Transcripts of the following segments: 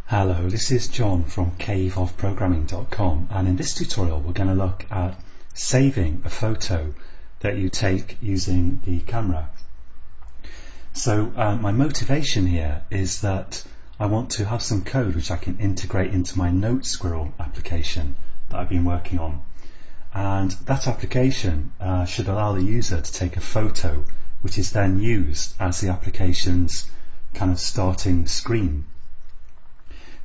Hello, this is John from caveofprogramming.com, and in this tutorial we're going to look at saving a photo that you take using the camera. So my motivation here is that I want to have some code which I can integrate into my Note Squirrel application that I've been working on, and that application should allow the user to take a photo which is then used as the application's kind of starting screen.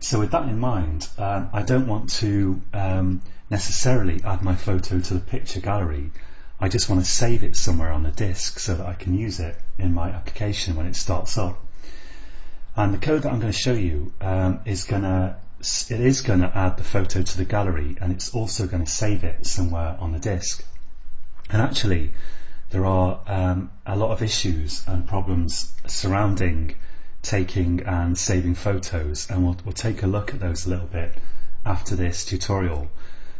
So with that in mind, I don't want to necessarily add my photo to the picture gallery. I just want to save it somewhere on the disk so that I can use it in my application when it starts up. And the code that I'm going to show you is going to add the photo to the gallery, and it's also going to save it somewhere on the disk. And actually, there are a lot of issues and problems surrounding taking and saving photos, and we'll take a look at those a little bit after this tutorial.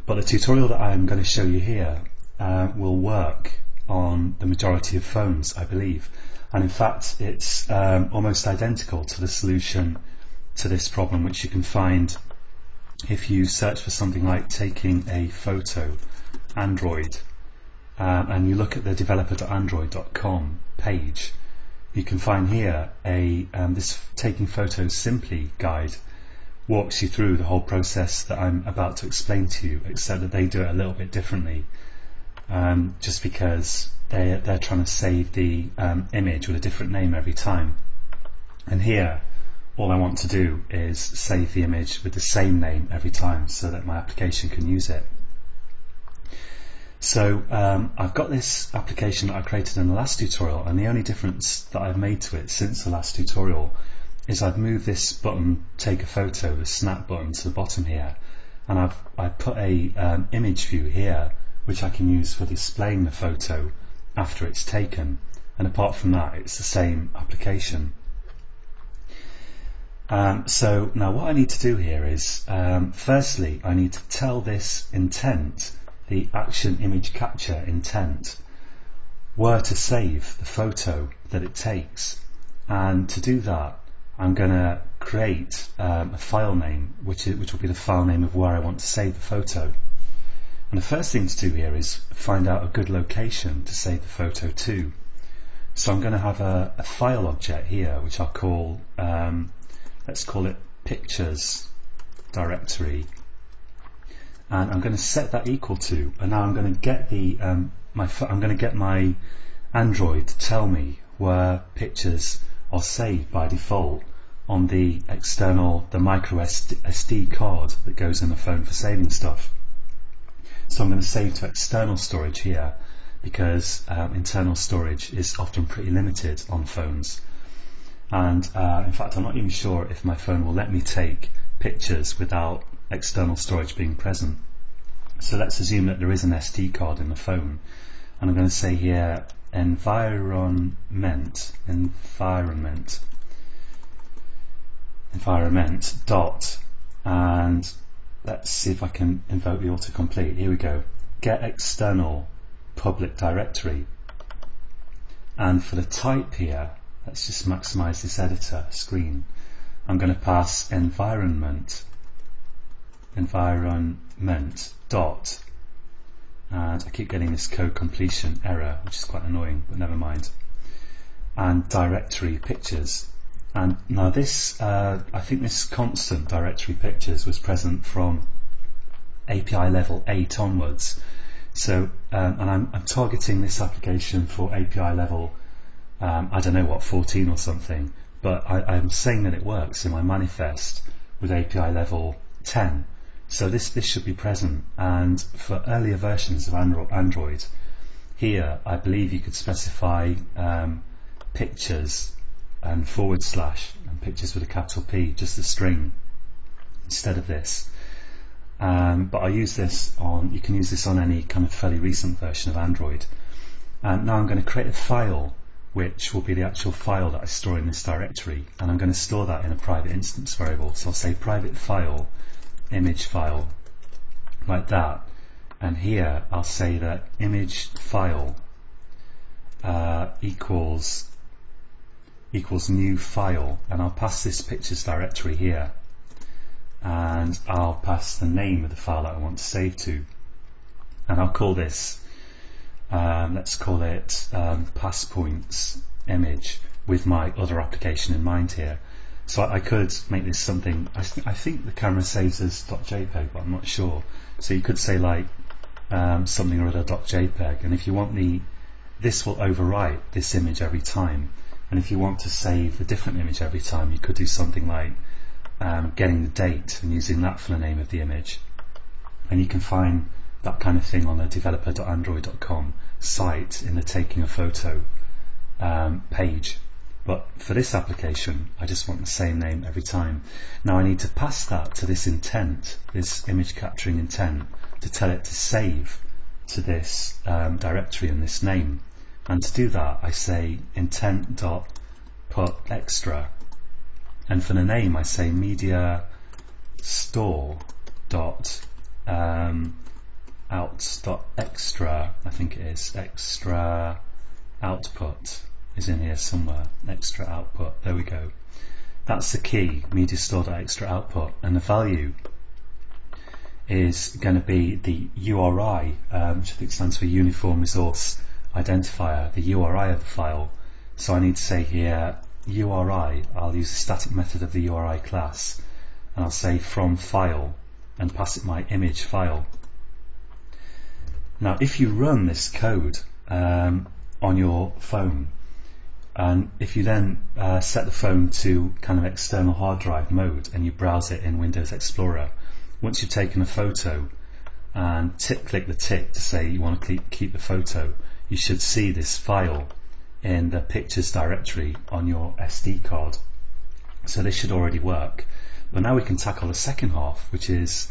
But the tutorial that I'm going to show you here will work on the majority of phones, I believe, and in fact it's almost identical to the solution to this problem, which you can find if you search for something like taking a photo Android and you look at the developer.android.com page. You can find here this Taking Photos Simply guide walks you through the whole process that I'm about to explain to you, except that they do it a little bit differently, just because they're trying to save the image with a different name every time. And here, all I want to do is save the image with the same name every time so that my application can use it. So I've got this application that I created in the last tutorial, and the only difference that I've made to it since the last tutorial is I've moved this button, take a photo, the snap button, to the bottom here, and I've put a image view here which I can use for displaying the photo after it's taken, and apart from that it's the same application. So now what I need to do here is firstly I need to tell this intent, the action image capture intent, where to save the photo that it takes. And to do that, I'm going to create a file name which will be the file name of where I want to save the photo. And the first thing to do here is find out a good location to save the photo to. So I'm going to have a file object here which I'll call, let's call it pictures directory. And I'm going to set that equal to, and now I'm going to get my Android to tell me where pictures are saved by default on the micro SD card that goes in the phone for saving stuff. So I'm going to save to external storage here, because internal storage is often pretty limited on phones. And in fact, I'm not even sure if my phone will let me take pictures without external storage being present. So let's assume that there is an SD card in the phone, and I'm going to say here environment dot, and let's see if I can invoke the autocomplete. Here we go. Get external public directory, and for the type here, let's just maximize this editor screen. I'm going to pass environment dot, and I keep getting this code completion error, which is quite annoying, but never mind, and directory pictures. And now this, I think this constant directory pictures was present from API level 8 onwards. So and I'm targeting this application for API level I don't know what, 14 or something, but I'm saying that it works in my manifest with API level 10. So this should be present, and for earlier versions of Android, here I believe you could specify pictures and / and pictures with a capital P, just a string instead of this. But I use this on, you can use this on any kind of fairly recent version of Android. And now I'm going to create a file which will be the actual file that I store in this directory, and I'm going to store that in a private instance variable. So I'll say private file, image file, like that, and here I'll say that image file equals new file, and I'll pass this pictures directory here. and I'll pass the name of the file that I want to save to, and I'll call this, let's call it passpoints image, with my other application in mind here. So I could make this something, I think the camera saves as .jpeg, but I'm not sure. So you could say like something or other .jpeg, and if you want this will overwrite this image every time, and if you want to save a different image every time, you could do something like getting the date and using that for the name of the image. And you can find that kind of thing on the developer.android.com site in the taking a photo page. But for this application, I just want the same name every time. Now I need to pass that to this intent, this image capturing intent, to tell it to save to this directory and this name. And to do that, I say intent.put extra, and for the name I say media store dot out.extra, I think it is, extra output is in here somewhere, extra output, there we go. That's the key, media store.extra output, and the value is going to be the URI, which I think stands for Uniform Resource Identifier, the URI of the file. So I need to say here URI, I'll use the static method of the URI class, and I'll say from file and pass it my image file. Now if you run this code on your phone, and if you then set the phone to kind of external hard drive mode and you browse it in Windows Explorer, once you've taken a photo and click the tick to say you want to keep the photo, you should see this file in the pictures directory on your SD card. So this should already work. But now we can tackle the second half, which is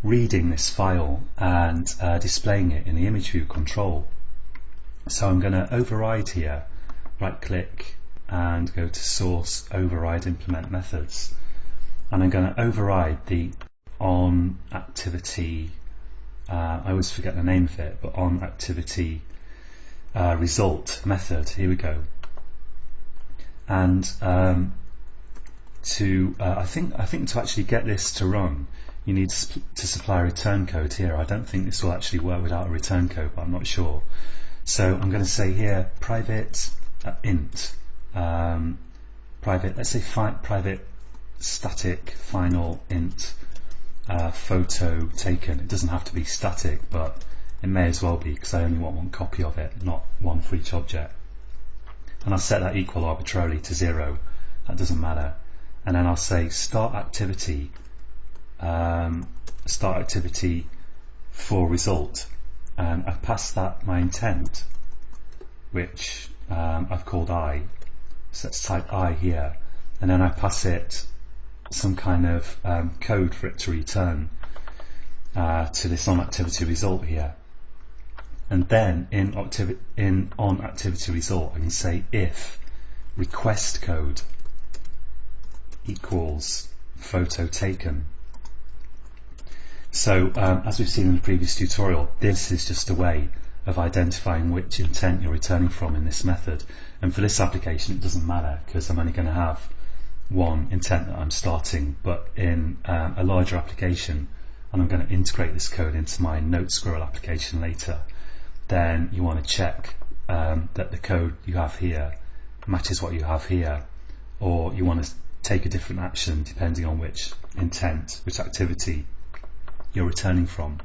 reading this file and displaying it in the image view control. So I'm going to override here, right click and go to source, override implement methods, and I'm going to override the on activity, I always forget the name of it, but on activity result method. Here we go. And I think to actually get this to run, you need to supply a return code here. I don't think this will actually work without a return code, but I'm not sure. So I'm going to say here private int, private, let's say private static final int photo taken. It doesn't have to be static, but it may as well be, because I only want one copy of it, not one for each object. And I'll set that equal arbitrarily to 0, that doesn't matter. And then I'll say start activity for result, and I've passed that my intent, which I've called I, so let's type I here, and then I pass it some kind of code for it to return to this on activity result here. And then in on activity result I can say if request code equals photo taken. So as we've seen in the previous tutorial, this is just a way of identifying which intent you're returning from in this method. And for this application it doesn't matter, because I'm only going to have one intent that I'm starting, but in a larger application, and I'm going to integrate this code into my Note Squirrel application later, then you want to check that the code you have here matches what you have here, or you want to take a different action depending on which intent, which activity you're returning from.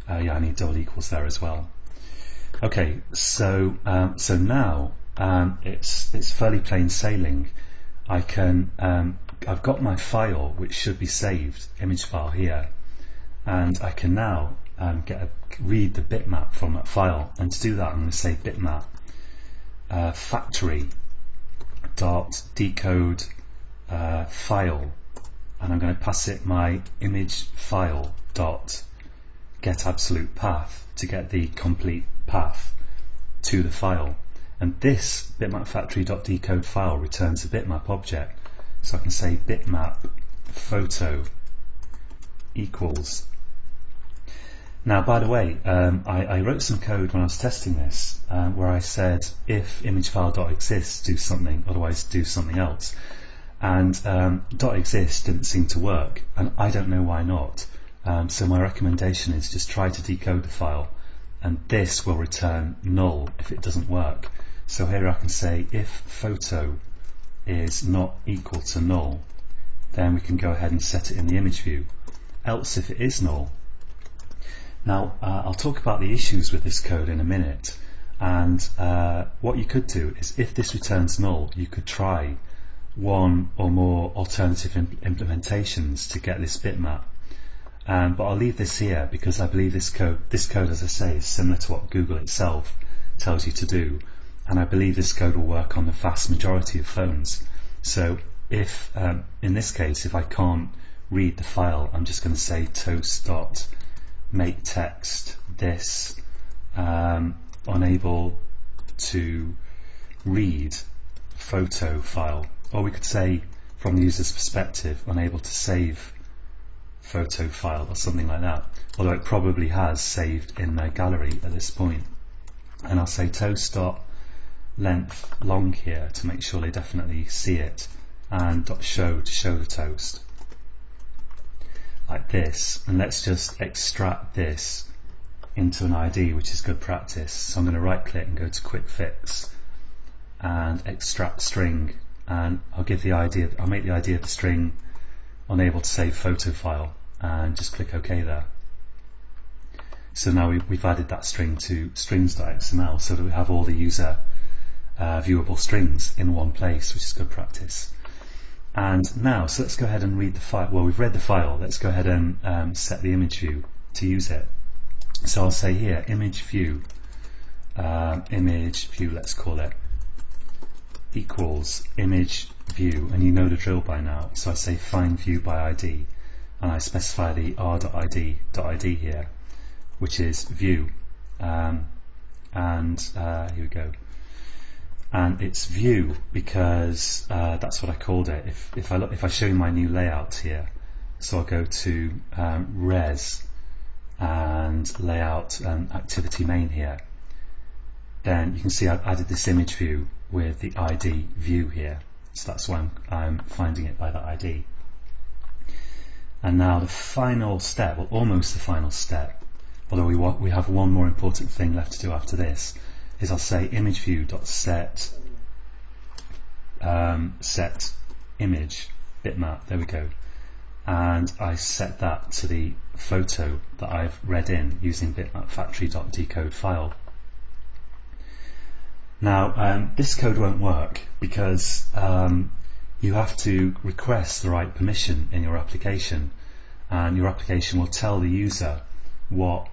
Yeah, I need double equals there as well. Okay, so so now it's fairly plain sailing. I've got my file which should be saved, image file here, and I can now read the bitmap from that file. And to do that I'm going to say bitmap factory dot decode file, and I'm going to pass it my image file dot get absolute path to get the complete path to the file. And this bitmap factory.decode file returns a bitmap object, so I can say bitmap photo equals. Now, by the way, I wrote some code when I was testing this where I said if image file.exists do something, otherwise do something else. and .exist didn't seem to work, and I don't know why not. So my recommendation is just try to decode the file, and this will return null if it doesn't work. So here I can say if photo is not equal to null, then we can go ahead and set it in the image view. Else if it is null. Now I'll talk about the issues with this code in a minute, and what you could do is if this returns null, you could try one or more alternative implementations to get this bitmap. But I'll leave this here because I believe this code, as I say, is similar to what Google itself tells you to do, and I believe this code will work on the vast majority of phones. So if in this case, if I can't read the file, I'm just going to say toast.makeText this unable to read photo file, or we could say from the user's perspective unable to save photo file or something like that, although it probably has saved in their gallery at this point. And I'll say toast.length long here to make sure they definitely see it, and .show to show the toast like this. And let's just extract this into an ID, which is good practice. So I'm going to right click and go to quick fix and extract string, and I'll make the ID of the string unable to save photo file, and just click OK there. So now we've added that string to strings.xml so that we have all the user viewable strings in one place, which is good practice. And now, so let's go ahead and read the file. Well, we've read the file. Let's go ahead and set the image view to use it. So I'll say here image view, let's call it, equals image view, and you know the drill by now. So I say find view by ID, and I specify the r.id here, which is view, and here we go. And it's view because that's what I called it. If I show you my new layout here, so I'll go to res and layout activity main here, then you can see I've added this image view with the ID view here. So that's why I'm finding it by that ID. And now the final step, well, almost the final step, although we have one more important thing left to do after this, is I'll say image view dot set image bitmap. There we go. And I set that to the photo that I've read in using bitmap factory.decode file. Now this code won't work because you have to request the right permission in your application, and your application will tell the user what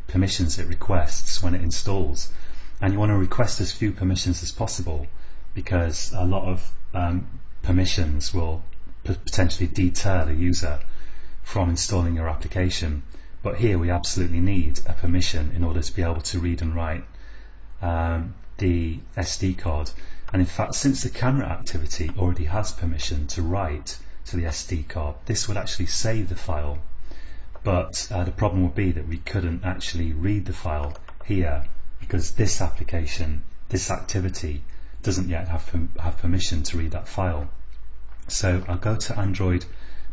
permissions it requests when it installs, and you want to request as few permissions as possible because a lot of permissions will potentially deter the user from installing your application. But here we absolutely need a permission in order to be able to read and write the SD card. And in fact, since the camera activity already has permission to write to the SD card, this would actually save the file. But the problem would be that we couldn't actually read the file here because this application, this activity, doesn't yet have permission to read that file. So I'll go to Android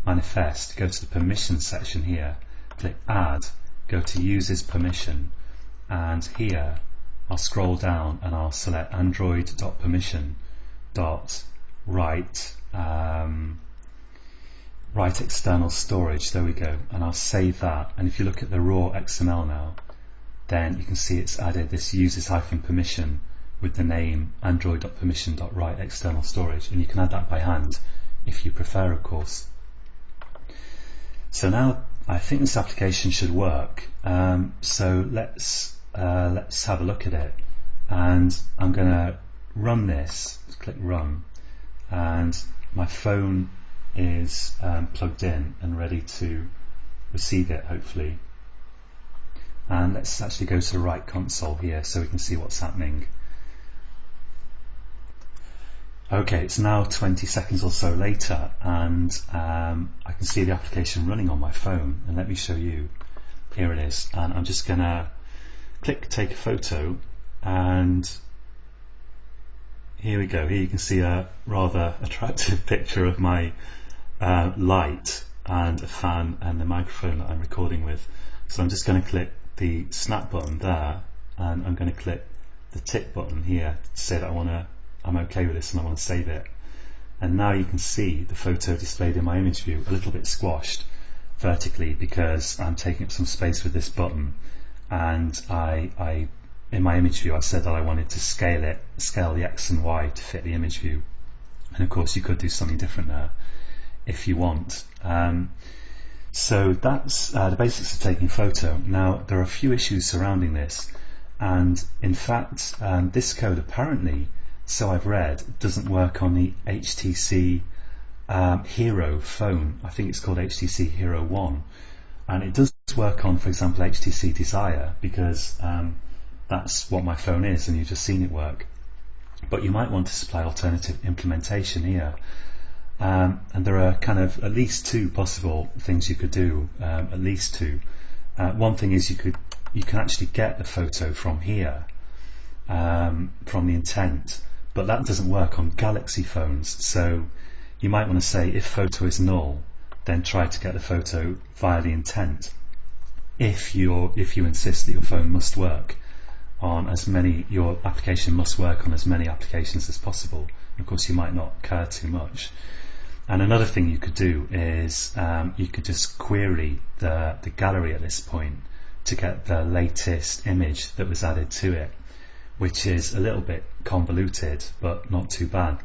manifest, go to the permission section here, click add, go to users permission, and here I'll scroll down and I'll select android.permission.write write external storage. There we go, and I'll save that. And if you look at the raw XML now, then you can see it's added this users-permission with the name android.permission.write external storage, and you can add that by hand if you prefer, of course. So now I think this application should work. So let's have a look at it, and I'm going to run this. Let's click run, and my phone is plugged in and ready to receive it, hopefully. And let's actually go to the right console here so we can see what's happening. Okay, it's now 20 seconds or so later, and I can see the application running on my phone, and let me show you. Here it is, and I'm just going to click take a photo, and here we go. Here you can see a rather attractive picture of my light and a fan and the microphone that I'm recording with. So I'm just going to click the snap button there, and I'm going to click the tick button here to say that I'm okay with this and I want to save it. And now you can see the photo displayed in my image view a little bit squashed vertically because I'm taking up some space with this button, and I in my image view I said that I wanted to scale the X and Y to fit the image view, and of course you could do something different there if you want. So that's the basics of taking a photo. Now there are a few issues surrounding this, and in fact this code apparently, so I've read, doesn't work on the HTC Hero phone. I think it's called HTC Hero 1, and it does work on, for example, HTC Desire, because that's what my phone is and you've just seen it work. But you might want to supply alternative implementation here, and there are kind of at least two possible things you could do, at least two. One thing is you can actually get the photo from here, from the intent, but that doesn't work on Galaxy phones. So you might want to say, if photo is null, then try to get the photo via the intent, if you insist that your phone must work on your application must work on as many applications as possible. And of course you might not care too much. And another thing you could do is you could just query the gallery at this point to get the latest image that was added to it, which is a little bit convoluted but not too bad.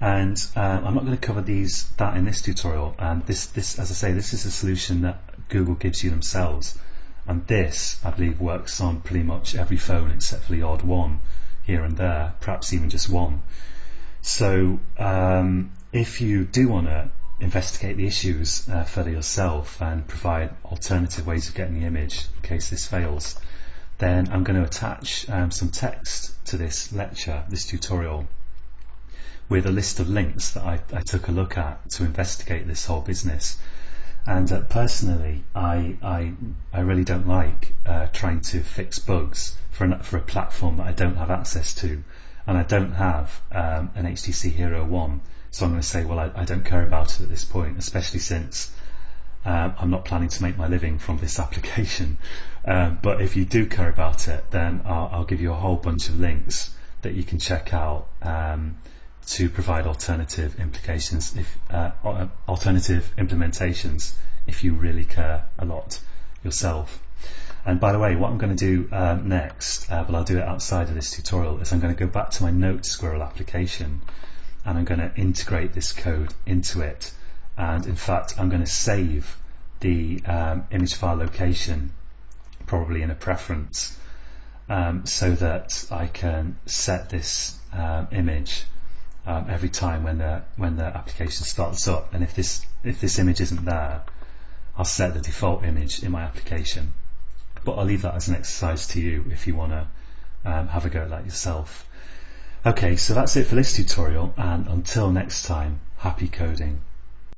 And I'm not going to cover that in this tutorial. And this, as I say, this is a solution that Google gives you themselves, and this, I believe, works on pretty much every phone except for the odd one here and there, perhaps even just one. So if you do want to investigate the issues further yourself and provide alternative ways of getting the image in case this fails, then I'm going to attach some text to this lecture, this tutorial, with a list of links that I took a look at to investigate this whole business. And personally, I really don't like trying to fix bugs for a platform that I don't have access to, and I don't have an HTC Hero 1, so I'm going to say, well, I don't care about it at this point, especially since I'm not planning to make my living from this application. But if you do care about it, then I'll give you a whole bunch of links that you can check out to provide alternative alternative implementations if you really care a lot yourself. And by the way, what I'm going to do next, but I'll do it outside of this tutorial, is I'm going to go back to my Note Squirrel application and I'm going to integrate this code into it. And in fact, I'm going to save the image file location, probably in a preference, so that I can set this image every time when the application starts up. And if this image isn't there, I'll set the default image in my application. But I'll leave that as an exercise to you if you want to have a go at that yourself. Okay, so that's it for this tutorial, and until next time, happy coding.